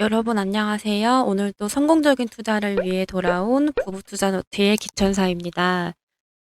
여러분 안녕하세요. 오늘도 성공적인 투자를 위해 돌아온 부부투자노트의 기천사입니다.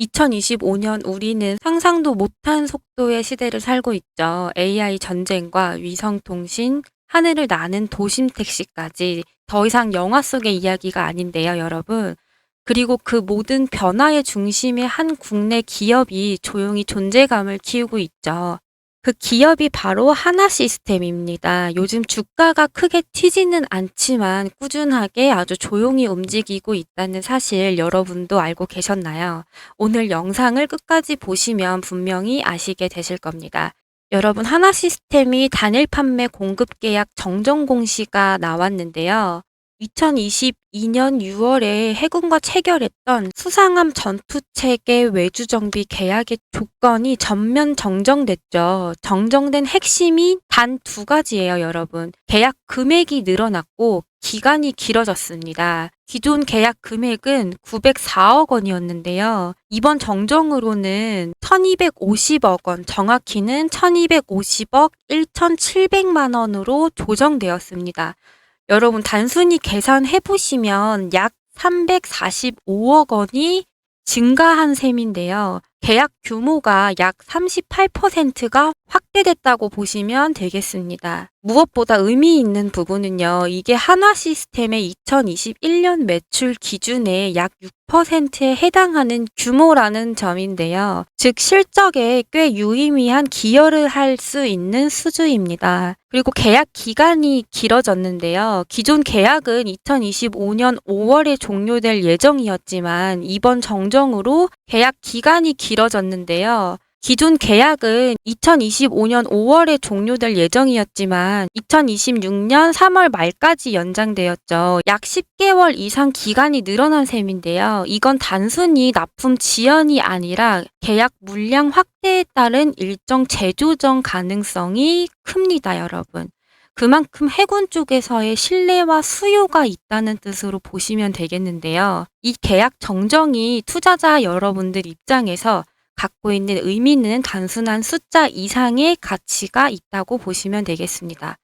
2025년 우리는 상상도 못한 속도의 시대를 살고 있죠. AI 전쟁과 위성통신, 하늘을 나는 도심 택시까지 더 이상 영화 속의 이야기가 아닌데요, 여러분. 그리고 그 모든 변화의 중심에 한 국내 기업이 조용히 존재감을 키우고 있죠. 그 기업이 바로 하나시스템입니다. 요즘 주가가 크게 튀지는 않지만 꾸준하게 아주 조용히 움직이고 있다는 사실 여러분도 알고 계셨나요? 오늘 영상을 끝까지 보시면 분명히 아시게 되실 겁니다. 여러분, 하나시스템이 단일 판매 공급 계약 정정 공시가 나왔는데요. 2022년 6월에 해군과 체결했던 수상함 전투체계 외주 정비 계약의 조건이 전면 정정됐죠. 정정된 핵심이 단 두 가지예요, 여러분. 계약 금액이 늘어났고 기간이 길어졌습니다. 기존 계약 금액은 904억 원이었는데요. 이번 정정으로는 1250억 원, 정확히는 1250억 1700만 원으로 조정되었습니다. 여러분 단순히 계산해 보시면 약 345억 원이 증가한 셈인데요. 계약 규모가 약 38%가 확대됐다고 보시면 되겠습니다. 무엇보다 의미 있는 부분은요. 이게 한화시스템의 2021년 매출 기준의 약 6%에 해당하는 규모라는 점인데요. 즉 실적에 꽤 유의미한 기여를 할 수 있는 수주입니다. 그리고 계약 기간이 길어졌는데요. 기존 계약은 2025년 5월에 종료될 예정이었지만 이번 정정으로 계약 기간이 길어졌는데요. 기존 계약은 2025년 5월에 종료될 예정이었지만 2026년 3월 말까지 연장되었죠. 약 10개월 이상 기간이 늘어난 셈인데요. 이건 단순히 납품 지연이 아니라 계약 물량 확대에 따른 일정 재조정 가능성이 큽니다, 여러분. 그만큼 해군 쪽에서의 신뢰와 수요가 있다는 뜻으로 보시면 되겠는데요. 이 계약 정정이 투자자 여러분들 입장에서 갖고 있는 의미는 단순한 숫자 이상의 가치가 있다고 보시면 되겠습니다.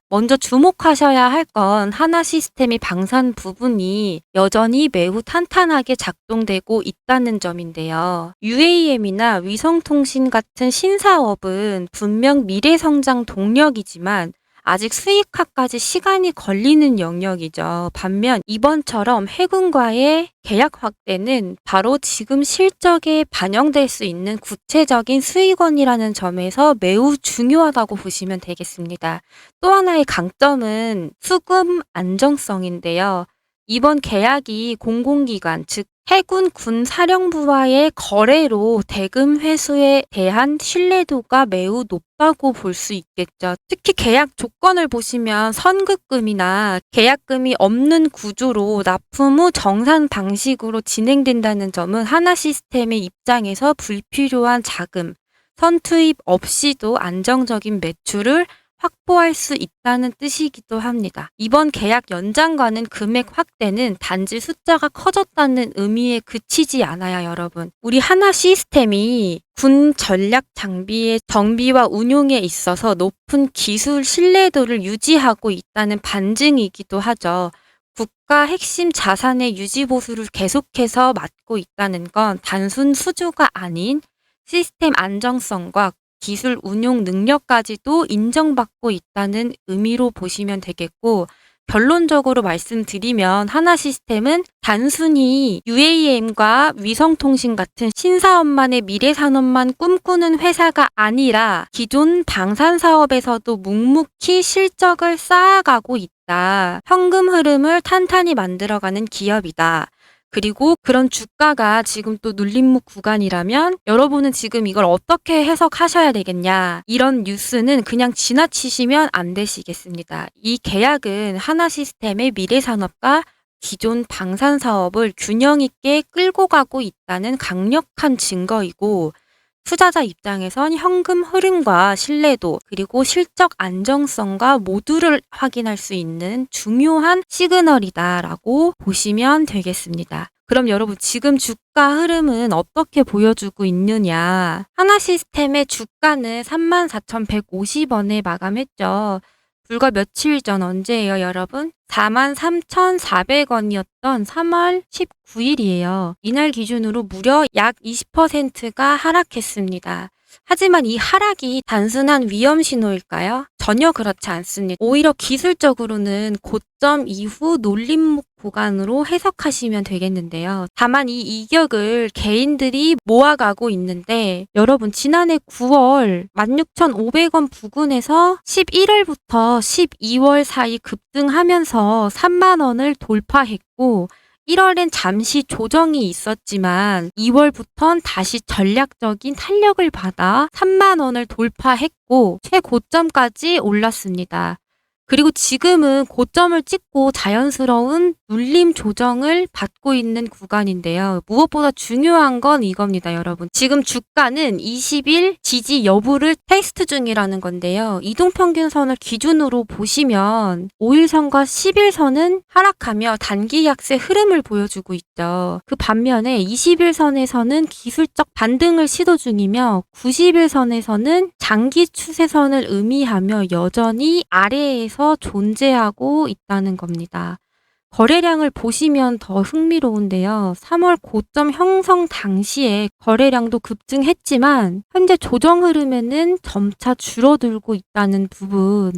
먼저 주목하셔야 할 건 하나시스템의 방산 부분이 여전히 매우 탄탄하게 작동되고 있다는 점인데요. UAM이나 위성통신 같은 신사업은 분명 미래성장 동력이지만 아직 수익화까지 시간이 걸리는 영역이죠. 반면 이번처럼 해군과의 계약 확대는 바로 지금 실적에 반영될 수 있는 구체적인 수익원이라는 점에서 매우 중요하다고 보시면 되겠습니다. 또 하나의 강점은 수급 안정성인데요. 이번 계약이 공공기관, 즉 해군 군 사령부와의 거래로 대금 회수에 대한 신뢰도가 매우 높다고 볼 수 있겠죠. 특히 계약 조건을 보시면 선급금이나 계약금이 없는 구조로 납품 후 정산 방식으로 진행된다는 점은 하나시스템의 입장에서 불필요한 자금, 선투입 없이도 안정적인 매출을 확보할 수 있다는 뜻이기도 합니다. 이번 계약 연장과는 금액 확대는 단지 숫자가 커졌다는 의미에 그치지 않아요, 여러분. 우리 하나 시스템이 군 전략 장비의 정비와 운용에 있어서 높은 기술 신뢰도를 유지하고 있다는 반증이기도 하죠. 국가 핵심 자산의 유지 보수를 계속해서 맡고 있다는 건 단순 수주가 아닌 시스템 안정성과 기술 운용 능력까지도 인정받고 있다는 의미로 보시면 되겠고, 결론적으로 말씀드리면 하나시스템은 단순히 UAM과 위성통신 같은 신사업만의 미래산업만 꿈꾸는 회사가 아니라 기존 방산사업에서도 묵묵히 실적을 쌓아가고 있다. 현금 흐름을 탄탄히 만들어가는 기업이다. 그리고 그런 주가가 지금 또 눌림목 구간이라면 여러분은 지금 이걸 어떻게 해석하셔야 되겠냐. 이런 뉴스는 그냥 지나치시면 안 되시겠습니다. 이 계약은 하나시스템의 미래산업과 기존 방산사업을 균형 있게 끌고 가고 있다는 강력한 증거이고, 투자자 입장에선 현금 흐름과 신뢰도 그리고 실적 안정성과 모두를 확인할 수 있는 중요한 시그널이다라고 보시면 되겠습니다. 그럼 여러분 지금 주가 흐름은 어떻게 보여주고 있느냐? 하나시스템의 주가는 34,150원에 마감했죠. 불과 며칠 전 언제예요, 여러분? 43,400원이었던 3월 19일이에요. 이날 기준으로 무려 약 20%가 하락했습니다. 하지만 이 하락이 단순한 위험 신호일까요? 전혀 그렇지 않습니다. 오히려 기술적으로는 고점 이후 놀림목 구간으로 해석하시면 되겠는데요. 다만 이 이격을 개인들이 모아가고 있는데 여러분 지난해 9월 16,500원 부근에서 11월부터 12월 사이 급등하면서 3만 원을 돌파했고 1월엔 잠시 조정이 있었지만 2월부턴 다시 전략적인 탄력을 받아 3만 원을 돌파했고 최고점까지 올랐습니다. 그리고 지금은 고점을 찍고 자연스러운 눌림 조정을 받고 있는 구간인데요. 무엇보다 중요한 건 이겁니다, 여러분. 지금 주가는 20일 지지 여부를 테스트 중이라는 건데요. 이동평균선을 기준으로 보시면 5일선과 10일선은 하락하며 단기 약세 흐름을 보여주고 있죠. 그 반면에 20일선에서는 기술적 반등을 시도 중이며 90일선에서는 장기 추세선을 의미하며 여전히 아래에서 존재하고 있다는 겁니다. 거래량을 보시면 더 흥미로운데요. 3월 고점 형성 당시에 거래량도 급증했지만 현재 조정 흐름에는 점차 줄어들고 있다는 부분.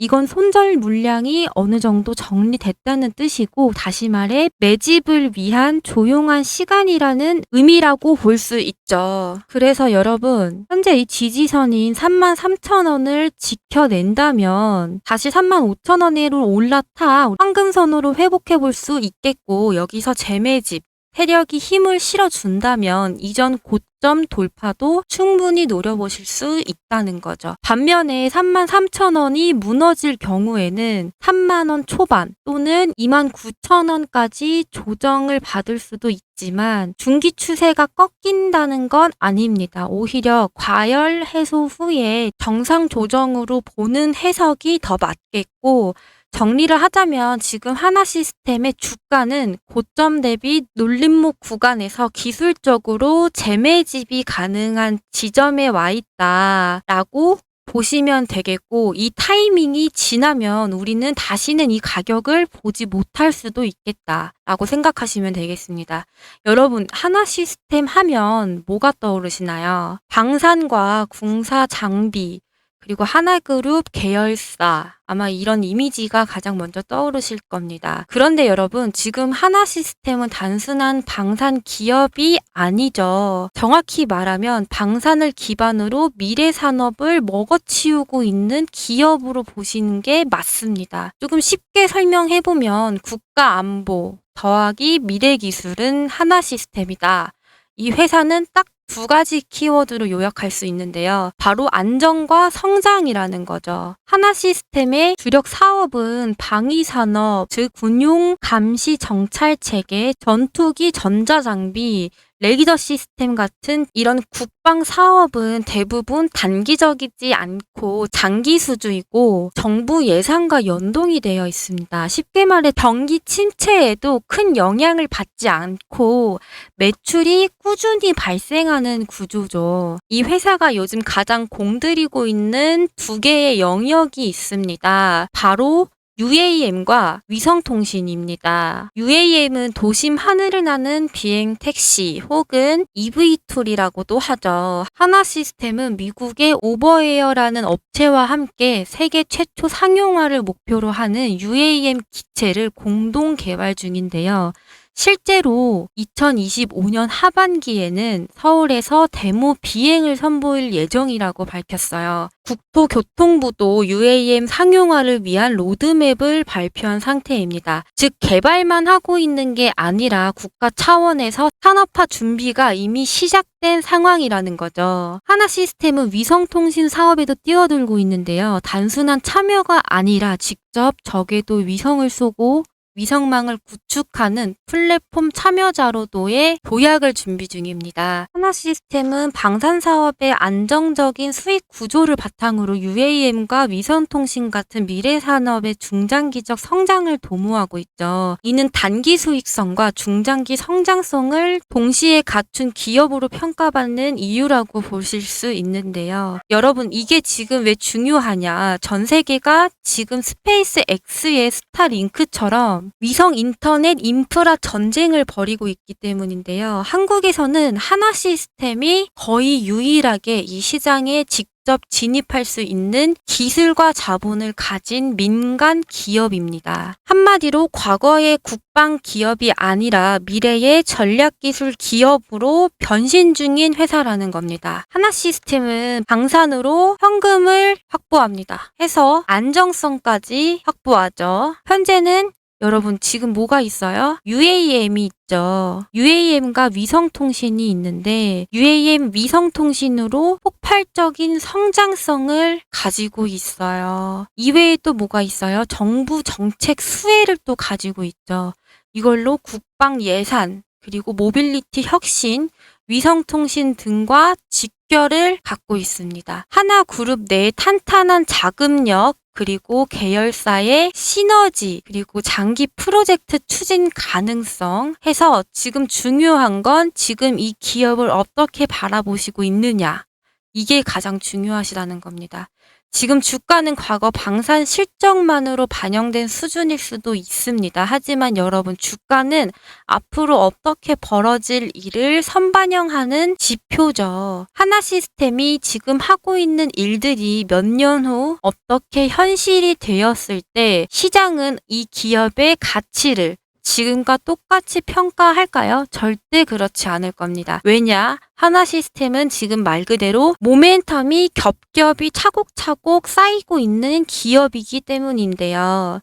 이건 손절 물량이 어느 정도 정리됐다는 뜻이고 다시 말해 매집을 위한 조용한 시간이라는 의미라고 볼 수 있죠. 그래서 여러분 현재 이 지지선인 33,000원을 지켜낸다면 다시 35,000원으로 올라타 황금선으로 회복해 볼 수 있겠고 여기서 재매집 세력이 힘을 실어준다면 이전 고점 돌파도 충분히 노려보실 수 있다는 거죠. 반면에 33,000원이 무너질 경우에는 3만원 초반 또는 29,000원까지 조정을 받을 수도 있지만 중기 추세가 꺾인다는 건 아닙니다. 오히려 과열 해소 후에 정상 조정으로 보는 해석이 더 맞겠고 정리를 하자면 지금 하나시스템의 주가는 고점 대비 눌림목 구간에서 기술적으로 재매집이 가능한 지점에 와 있다라고 보시면 되겠고 이 타이밍이 지나면 우리는 다시는 이 가격을 보지 못할 수도 있겠다라고 생각하시면 되겠습니다. 여러분 하나시스템 하면 뭐가 떠오르시나요? 방산과 궁사 장비 그리고 하나그룹 계열사 아마 이런 이미지가 가장 먼저 떠오르실 겁니다. 그런데 여러분 지금 하나시스템은 단순한 방산 기업이 아니죠. 정확히 말하면 방산을 기반으로 미래 산업을 먹어치우고 있는 기업으로 보시는 게 맞습니다. 조금 쉽게 설명해보면 국가 안보 더하기 미래 기술은 하나시스템이다. 이 회사는 딱 두 가지 키워드로 요약할 수 있는데요. 바로 안정과 성장이라는 거죠. 하나시스템의 주력 사업은 방위산업, 즉 군용 감시 정찰 체계, 전투기 전자장비, 레이더 시스템 같은 이런 국방 사업은 대부분 단기적이지 않고 장기 수주이고 정부 예산과 연동이 되어 있습니다. 쉽게 말해 경기 침체에도 큰 영향을 받지 않고 매출이 꾸준히 발생하는 구조죠. 이 회사가 요즘 가장 공들이고 있는 두 개의 영역이 있습니다. 바로 UAM과 위성통신입니다. UAM은 도심 하늘을 나는 비행 택시 혹은 eVTOL이라고도 하죠. 하나시스템은 미국의 오버에어라는 업체와 함께 세계 최초 상용화를 목표로 하는 UAM 기체를 공동 개발 중인데요. 실제로 2025년 하반기에는 서울에서 데모 비행을 선보일 예정이라고 밝혔어요. 국토교통부도 UAM 상용화를 위한 로드맵을 발표한 상태입니다. 즉 개발만 하고 있는 게 아니라 국가 차원에서 산업화 준비가 이미 시작된 상황이라는 거죠. 하나시스템은 위성통신 사업에도 뛰어들고 있는데요. 단순한 참여가 아니라 직접 적에도 위성을 쏘고 위성망을 구축하는 플랫폼 참여자로도의 도약을 준비 중입니다. 하나시스템은 방산 사업의 안정적인 수익 구조를 바탕으로 UAM과 위성통신 같은 미래 산업의 중장기적 성장을 도모하고 있죠. 이는 단기 수익성과 중장기 성장성을 동시에 갖춘 기업으로 평가받는 이유라고 보실 수 있는데요. 여러분, 이게 지금 왜 중요하냐? 전 세계가 지금 스페이스 X의 스타링크처럼 위성 인터넷 인프라 전쟁을 벌이고 있기 때문인데요. 한국에서는 하나시스템이 거의 유일하게 이 시장에 직접 진입할 수 있는 기술과 자본을 가진 민간 기업입니다. 한마디로 과거의 국방 기업이 아니라 미래의 전략기술 기업으로 변신 중인 회사라는 겁니다. 하나시스템은 방산으로 현금을 확보합니다. 해서 안정성까지 확보하죠. 현재는 여러분 지금 뭐가 있어요? UAM이 있죠. UAM과 위성통신이 있는데 UAM 위성통신으로 폭발적인 성장성을 가지고 있어요. 이외에 또 뭐가 있어요? 정부 정책 수혜를 또 가지고 있죠. 이걸로 국방 예산, 그리고 모빌리티 혁신, 위성통신 등과 직결을 갖고 있습니다. 하나그룹 내 탄탄한 자금력, 그리고 계열사의 시너지, 그리고 장기 프로젝트 추진 가능성 해서 지금 중요한 건 지금 이 기업을 어떻게 바라보시고 있느냐. 이게 가장 중요하시다는 겁니다. 지금 주가는 과거 방산 실적만으로 반영된 수준일 수도 있습니다. 하지만 여러분, 주가는 앞으로 어떻게 벌어질 일을 선반영하는 지표죠. 하나시스템이 지금 하고 있는 일들이 몇 년 후 어떻게 현실이 되었을 때 시장은 이 기업의 가치를 지금과 똑같이 평가할까요? 절대 그렇지 않을 겁니다. 왜냐? 하나시스템은 지금 말 그대로 모멘텀이 겹겹이 차곡차곡 쌓이고 있는 기업이기 때문인데요.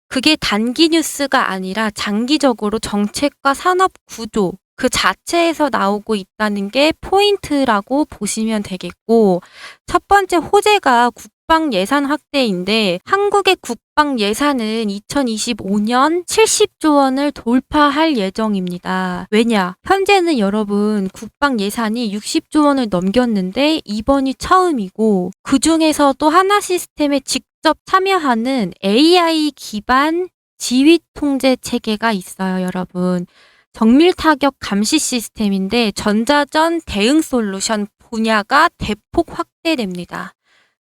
그게 단기 뉴스가 아니라 장기적으로 정책과 산업 구조 그 자체에서 나오고 있다는 게 포인트라고 보시면 되겠고, 첫 번째 호재가 국방 예산 확대인데 한국의 국방 예산은 2025년 70조 원을 돌파할 예정입니다. 왜냐? 현재는 여러분 국방 예산이 60조 원을 넘겼는데 이번이 처음이고, 그 중에서도 하나시스템에 직접 참여하는 AI 기반 지휘 통제 체계가 있어요, 여러분. 정밀 타격 감시 시스템인데 전자전 대응 솔루션 분야가 대폭 확대됩니다.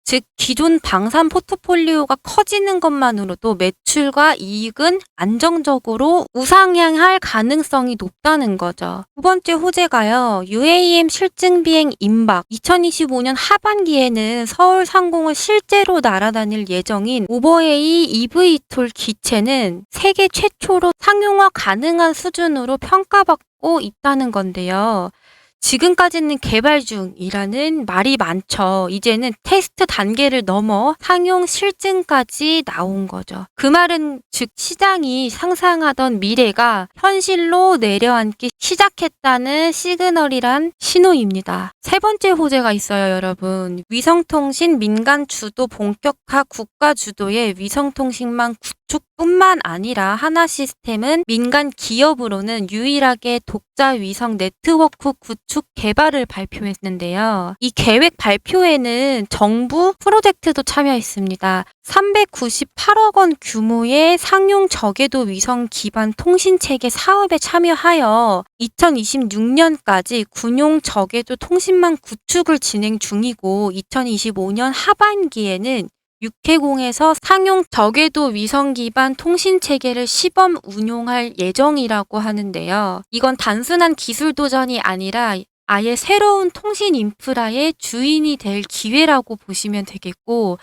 즉 기존 방산 포트폴리오가 커지는 것만으로도 매출과 이익은 안정적으로 우상향할 가능성이 높다는 거죠. 두 번째 호재가요. UAM 실증 비행 임박. 2025년 하반기에는 서울 상공을 실제로 날아다닐 예정인 오버웨이 eVTOL 기체는 세계 최초로 상용화 가능한 수준으로 평가받고 있다는 건데요. 지금까지는 개발 중이라는 말이 많죠. 이제는 테스트 단계를 넘어 상용 실증까지 나온 거죠. 그 말은 즉 시장이 상상하던 미래가 현실로 내려앉기 시작했다는 시그널이란 신호입니다. 세 번째 호재가 있어요, 여러분. 위성통신 민간 주도 본격화 국가 주도의 위성통신망 구축뿐만 아니라 하나시스템은 민간 기업으로는 유일하게 독자 위성 네트워크 구축 개발을 발표했는데요. 이 계획 발표에는 정부 프로젝트도 참여했습니다. 398억 원 규모의 상용 저궤도 위성 기반 통신체계 사업에 참여하여 2026년까지 군용 저궤도 통신망 구축을 진행 중이고, 2025년 하반기에는 육해공에서 상용 저궤도 위성 기반 통신 체계를 시범 운용할 예정이라고 하는데요. 이건 단순한 기술 도전이 아니라 아예 새로운 통신 인프라의 주인이 될 기회라고 보시면 되겠고,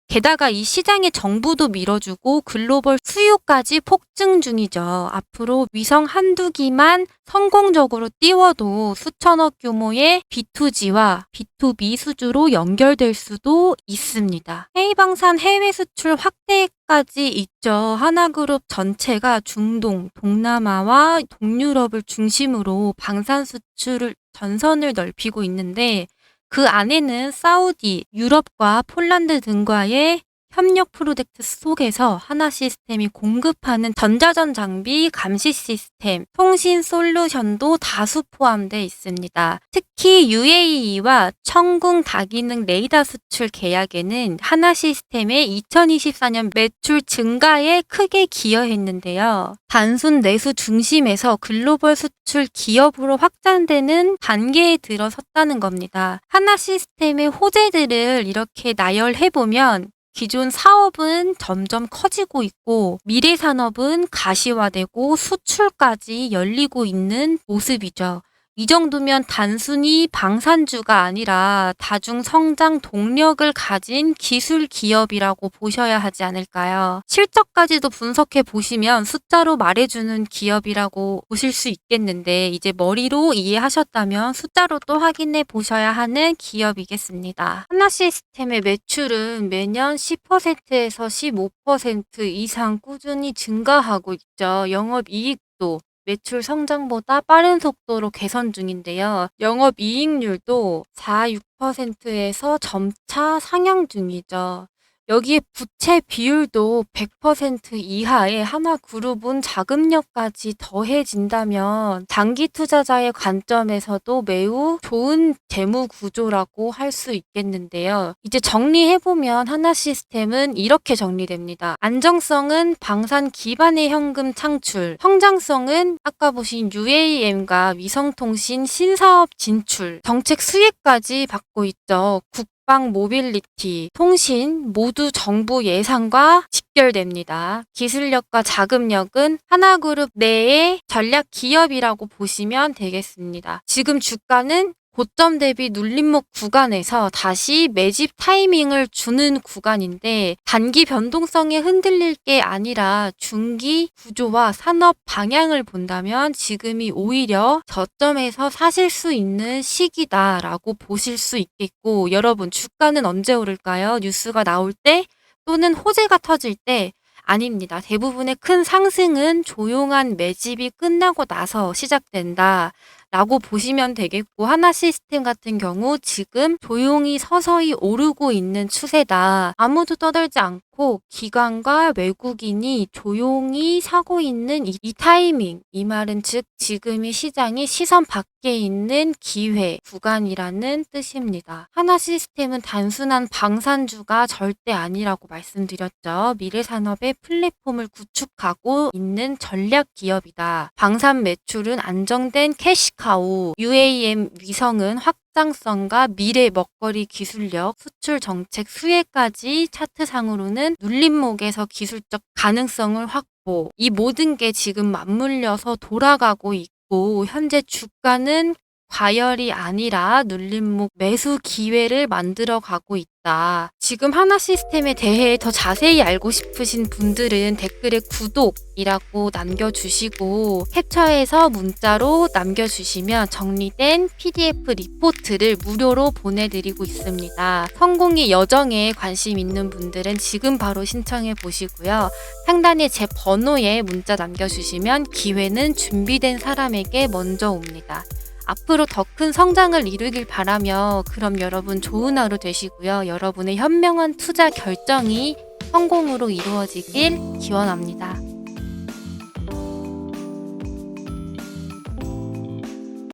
게다가 이 시장에 정부도 밀어주고 글로벌 수요까지 폭증 중이죠. 앞으로 위성 한두 기만 성공적으로 띄워도 수천억 규모의 B2G와 B2B 수주로 연결될 수도 있습니다. K방산 해외 수출 확대까지 있죠. 하나그룹 전체가 중동, 동남아와 동유럽을 중심으로 방산 수출을 전선을 넓히고 있는데, 그 안에는 사우디, 유럽과 폴란드 등과의 협력 프로젝트 속에서 하나시스템이 공급하는 전자전 장비 감시 시스템, 통신 솔루션도 다수 포함되어 있습니다. 특히 UAE와 청궁 다기능 레이더 수출 계약에는 하나시스템의 2024년 매출 증가에 크게 기여했는데요. 단순 내수 중심에서 글로벌 수출 기업으로 확장되는 단계에 들어섰다는 겁니다. 하나시스템의 호재들을 이렇게 나열해보면 기존 사업은 점점 커지고 있고 미래 산업은 가시화되고 수출까지 열리고 있는 모습이죠. 이 정도면 단순히 방산주가 아니라 다중 성장 동력을 가진 기술 기업이라고 보셔야 하지 않을까요? 실적까지도 분석해 보시면 숫자로 말해주는 기업이라고 보실 수 있겠는데 이제 머리로 이해하셨다면 숫자로 또 확인해 보셔야 하는 기업이겠습니다. 하나시스템의 매출은 매년 10%에서 15% 이상 꾸준히 증가하고 있죠. 영업이익도 매출 성장보다 빠른 속도로 개선 중인데요. 영업이익률도 4, 6%에서 점차 상향 중이죠. 여기에 부채 비율도 100% 이하의 하나그룹은 자금력까지 더해진다면 장기 투자자의 관점에서도 매우 좋은 재무 구조라고 할 수 있겠는데요. 이제 정리해보면 하나시스템은 이렇게 정리됩니다. 안정성은 방산 기반의 현금 창출, 성장성은 아까 보신 UAM과 위성통신 신사업 진출, 정책 수혜까지 받고 있죠. 국방 모빌리티, 통신 모두 정부 예산과 직결됩니다. 기술력과 자금력은 하나그룹 내의 전략 기업이라고 보시면 되겠습니다. 지금 주가는 고점 대비 눌림목 구간에서 다시 매집 타이밍을 주는 구간인데 단기 변동성에 흔들릴 게 아니라 중기 구조와 산업 방향을 본다면 지금이 오히려 저점에서 사실 수 있는 시기다라고 보실 수 있겠고 여러분 주가는 언제 오를까요? 뉴스가 나올 때 또는 호재가 터질 때 아닙니다. 대부분의 큰 상승은 조용한 매집이 끝나고 나서 시작된다. 라고 보시면 되겠고 하나시스템 같은 경우 지금 조용히 서서히 오르고 있는 추세다. 아무도 떠들지 않고 기관과 외국인이 조용히 사고 있는 이 타이밍, 이 말은 즉 지금이 시장이 시선 밖에 있는 기회 구간이라는 뜻입니다. 하나시스템은 단순한 방산주가 절대 아니라고 말씀드렸죠. 미래산업의 플랫폼을 구축하고 있는 전략 기업이다. 방산 매출은 안정된 캐시카우, UAM 위성은 확장성과 미래 먹거리 기술력, 수출 정책 수혜까지 차트상으로는 눌림목에서 기술적 가능성을 확보. 이 모든 게 지금 맞물려서 돌아가고 있고 현재 주가는 과열이 아니라 눌림목 매수 기회를 만들어 가고 있다. 지금 하나시스템에 대해 더 자세히 알고 싶으신 분들은 댓글에 구독이라고 남겨주시고 캡처해서 문자로 남겨주시면 정리된 PDF 리포트를 무료로 보내드리고 있습니다. 성공의 여정에 관심 있는 분들은 지금 바로 신청해 보시고요. 상단에 제 번호에 문자 남겨주시면 기회는 준비된 사람에게 먼저 옵니다. 앞으로 더 큰 성장을 이루길 바라며 그럼 여러분 좋은 하루 되시고요. 여러분의 현명한 투자 결정이 성공으로 이루어지길 기원합니다.